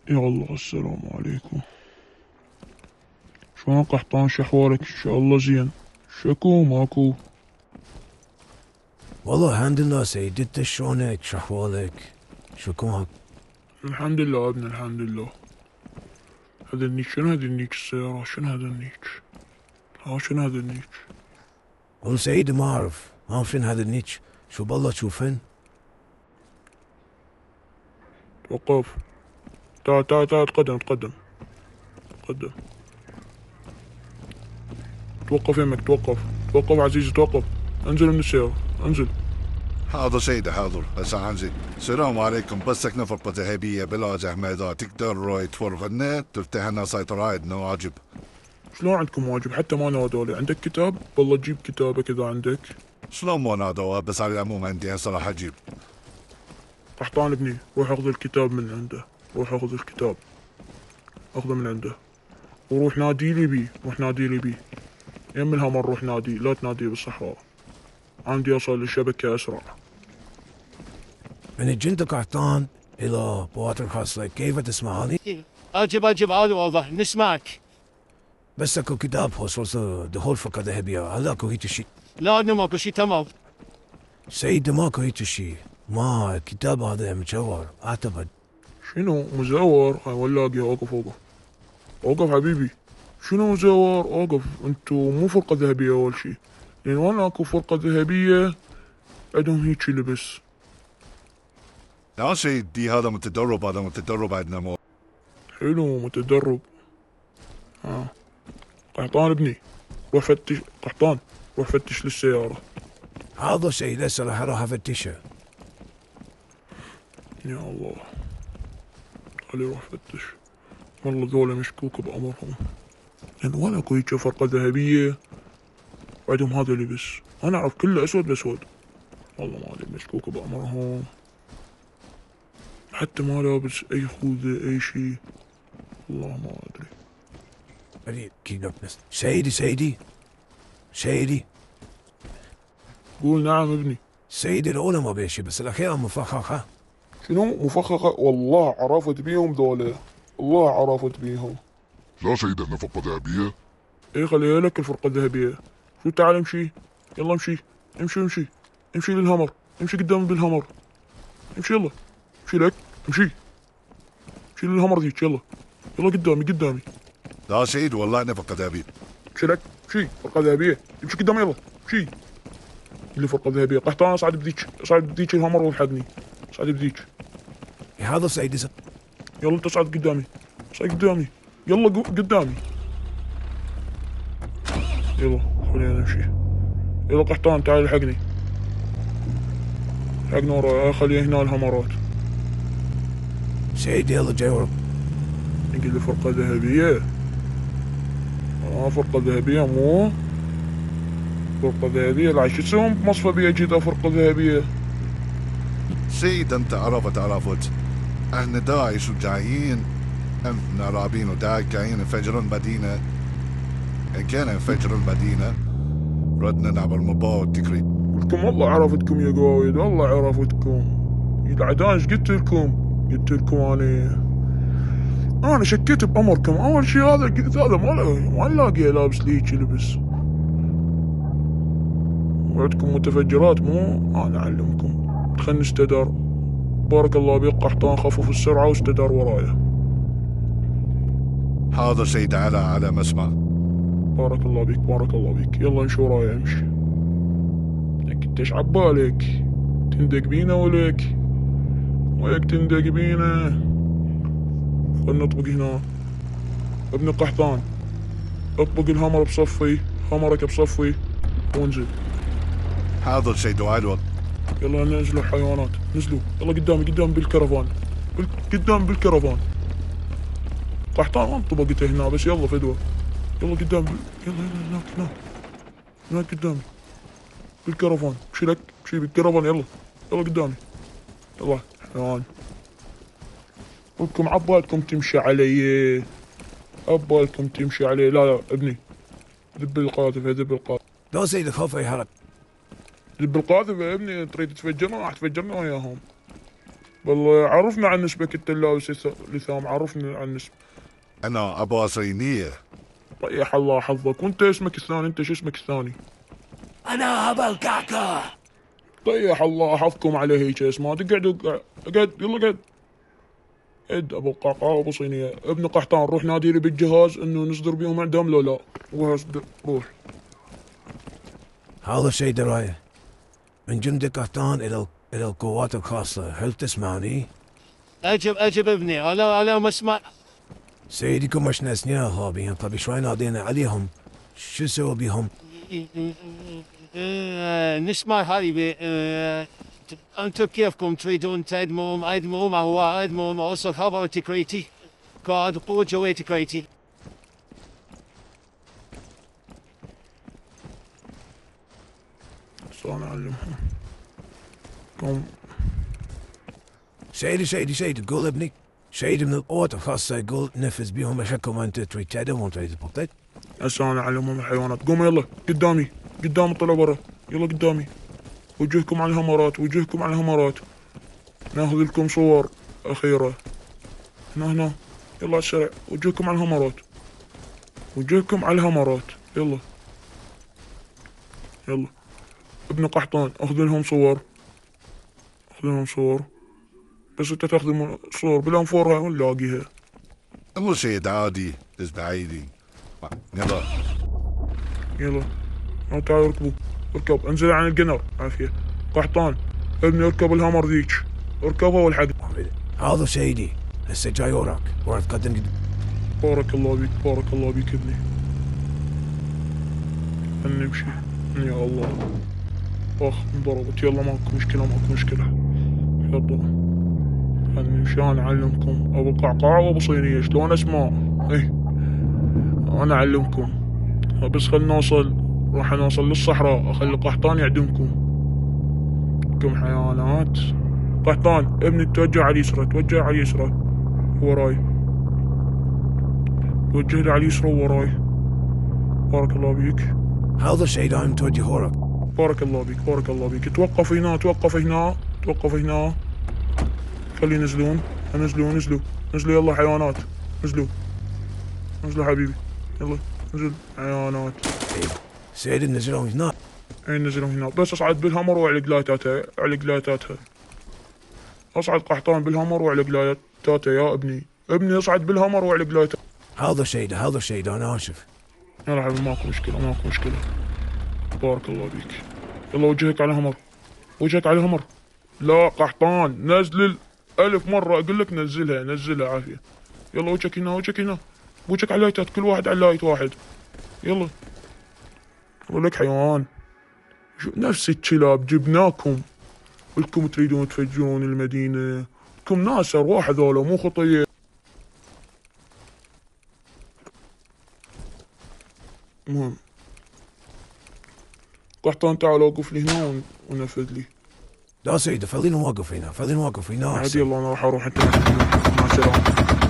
يلا السلام عليكم. شلون قحطان؟ شحوالك؟ ان شاء الله زين. شكو ماكو؟ والله الحمد لله سيدي، انت شلونك؟ شحوالك؟ شكوك؟ الحمد لله ابن الحمد لله. هذا النيك شنو؟ هذا النيك السيارة شنو؟ هذا النيك شنو هذا النيك؟ والله سيدي ما اعرف شنو هذا النيتش. شو بالله تشوفن؟ توقف. تعال تعال تعال، تقدم تقدم تقدم. توقف يمك، توقف توقف عزيزي، توقف. انزل من السيارة، انزل. حاضر سيدي حاضر، هسه عنزل. السلام عليكم، بس سكنة فرقة ذهبية بلا زحمة، تقدر تفرغ النت تفتح لنا سايت رايد انه واجب. شلون عندكم واجب؟ حتى ما نادولي. عندك كتاب؟ والله جيب كتابك اذا عندك. شلون ما نادوا؟ بس على العموم عندي هسه راح اجيب. قحطان ابني، روح اخذ الكتاب من عنده. روح اخذ الكتاب، اخذه من عنده وروح نادي لي بيه. روح نادي لي بيه يم الهمر. روح نادي، لا تنادي بالصحراء. عندي اوصل للشبكة اسرع. من الجند قحطان الى بواتر خاصة، كيف تسمعني؟ اجب عادي واضح نسمعك. بس اكو كتاب خصوص دخول فرقة ذهبية، هل اكو هيك شيء؟ لا انه ماكو شي تمام. سيدي ماكو هيك شيء، ما الكتاب هذا مجوهر اعتقد. شنو مزور؟ هاي ولاقي. اوقف اوقف اوقف حبيبي. شنو مزور؟ اوقف. انتو مو فرقة ذهبية اول شي، لان وانا اكو فرقة ذهبية عندهم هيجي لبس. لا سيدي، هذا متدرب، هذا متدرب عندنا مو. حلو متدرب. قحطان ابني، روح فتش. قحطان روح فتش للسيارة. حاضر سيدي، هسه راح افتشها. يا الله، خلي روح فتش. والله ذولا مشكوك بأمرهم، لأن ولا اكو هيجي فرقة ذهبية وعندهم هذا اللبس. أنا أعرف كله أسود بأسود. والله ما أدري، مشكوك بأمرهم. حتى ما لابس أي خوذة أي شي. والله ما أدري. سيدي قول. نعم ابني. سيدي الاولى ما بيشي، بس الاخيرة مفخخة. شنو مفخخة؟ والله عرفت بيهم ذولا، والله عرفت بيهم. لا سيدي، احنا فرقة ذهبية. ايه خليها لك الفرقة الذهبية. شو تعال امشي. يلا امشي. امشي امشي للهمر. امشي قدامي بالهمر. امشي يلا. امشي لك. امشي. امشي للهمر ذيك. يلا يلا قدامي. لا سيدي والله انا فرقة ذهبية. امشي لك. امشي فرقة ذهبية. امشي قدامي يلا. امشي. اللي فرقة ذهبية. قحطان اصعد بذيك الهمر والحقني. اصعد بذيك. هذا سيدي يلا انت اصعد قدامي. اصعد قدامي. يلا قدامي. يلا خلينا نمشي. يلا قحطان تعال الحقني. الحقني وراي. خلي هنا الهمرات. سيدي يلا جاي ورا. يقول لي فرقة ذهبية. فرقة ذهبية مو فرقة ذهبية. لا شو تسوون بمصفى بيا جيتا فرقة ذهبية؟ سيد انت عرفت احنا داعش وجايين، احنا رابين وداعش جايين نفجرون المدينة. ان كان نفجر المدينة ردنا نعمل مباراة تكريت. قلتكم والله عرفتكم يا قوايد، والله عرفتكم. العدان ايش قلت لكم انا شكيت بامركم. اول شي هذا قلت هذا ما نلاقيه لابس لي هيجي لبس. وعندكم متفجرات مو؟ انا اعلمكم. خلني استدار. بارك الله بيك قحطان، خفف السرعة واستدار ورايا. حاضر سيدي، على مسمع. بارك الله بيك. يلا امشي ورايا امشي. انت ايش عبالك؟ تندق بينا ولك تندق بينا. خلنا نطبق هنا. ابن قحطان اطبق الهمر بصفي. همرك بصفي وانزل. حاضر سيدي وعدوى. يلا ننزلوا الحيوانات. نزلوا يلا قدام بالكرفان. قدام بالكرفان. قحطان ما انطبقته هنا بس. يلا فدوة. يلا قدام. يلا هناك قدامي بالكرفان. امشي بالكرفان. يلا قدامي. يلا حيوان. ودكم عبالكم تمشي علي. لا ابني. ذب القاذفة. لا سيدي خوف اي حرك. ذب القاذفة يا ابني. تريد تفجرنا؟ راح تفجرنا وياهم. والله عرفنا عن نسبك انت اللابس لثام، عرفنا عن نسبك. انا ابو صينية. طيح الله حظك. وانت اسمك الثاني، انت شو اسمك الثاني؟ أنا أبا الكعكة. طيح الله حظكم على هيك اسماء. اقعد اقعد يلا اقعد. اد ابو القعقاع وابو صينية ابن قحطان، روح نادي لي بالجهاز انه نصدر بيهم اعدام لو لا. روح. هذا شيء دراية من جند قحطان إلى القوات الخاصة. هل تسمعني؟ أجب ابني، أنا مسمع. سيدكم مش ناسنيا هابين، طب شوي نادينا عليهم، شو سووا بيهم؟ نسمع هذه أنتم كيفكم تريدون تهدمون ما هو هدمون وأصل خبر تكريتي قاعد قوة جوي تكريتي. صار نعلمهم. قوم. سيدي قول ابني، سيدي من القوات الخاصة يقول نفذ بيهم أشكم أنت تريد تهدم وتريد تبطل. هسه انا اعلمهم الحيوانات. قوموا يلا قدام طلعوا برا. يلا قدامي. وجهكم على الهمرات. ناخذ لكم صور اخيرة. هنا يلا على السريع. وجهكم على الهمرات. يلا ابن قحطان اخذ لهم صور. بس انت تاخذ صور بالانفور هاي نلاقيها. مو شيء عادي، بس بعيدي. يلا تعالوا اركب انزل عن القنر. عافية قحطان ابني اركب الهمر ذيك، اركبها والحق. هذا سيدي هسه جاي وراك تقدم. بارك الله بيك ابني. نمشي يا الله. انضربت. يلا ماكو مشكلة. يلا نمشي. انا اعلمكم ابو القعقاع وابو صينية شلون اسماء. انا اعلمكم، بس راح نوصل للصحراء اخلي قحطان يعدمكم. كم حيوانات. قحطان ابني توجه على اليسرى وراي. توجه لي على اليسرى وراي. بارك الله بيك. هذا الشيء دائما توجه وراك. بارك الله بيك. توقف هنا. خلي ينزلون. نزلوا يلا حيوانات. نزلوا حبيبي. يلا نزل حيوانات. سيدي نزلهم هنا. نزلهم هنا. بس اصعد بالهمر وعلى قلايتاتها. اصعد قحطان بالهمر وعلى قلايتاتها يا ابني اصعد بالهمر وعلى قلايتاتها. هذا الشيء ده انا اسف. يلا حبيبي ماكو مشكلة. بارك الله بيك. يلا وجهك على الهمر. لا قحطان نزل 1000 مرة اقول لك نزلها عافية. يلا وجهك هنا. وجهك على اللايتات، كل واحد على لايت واحد. يلا لك حيوان. نفس الكلاب جبناكم، ولكم تريدون تفجرون المدينة. لكم ناس ارواح هذولا مو خطية. المهم قحطان تعال وقف لي هنا ونفذ لي. لا سيدي خلينا نوقف هنا. عادي. يلا انا راح اروح انت مع السلامة.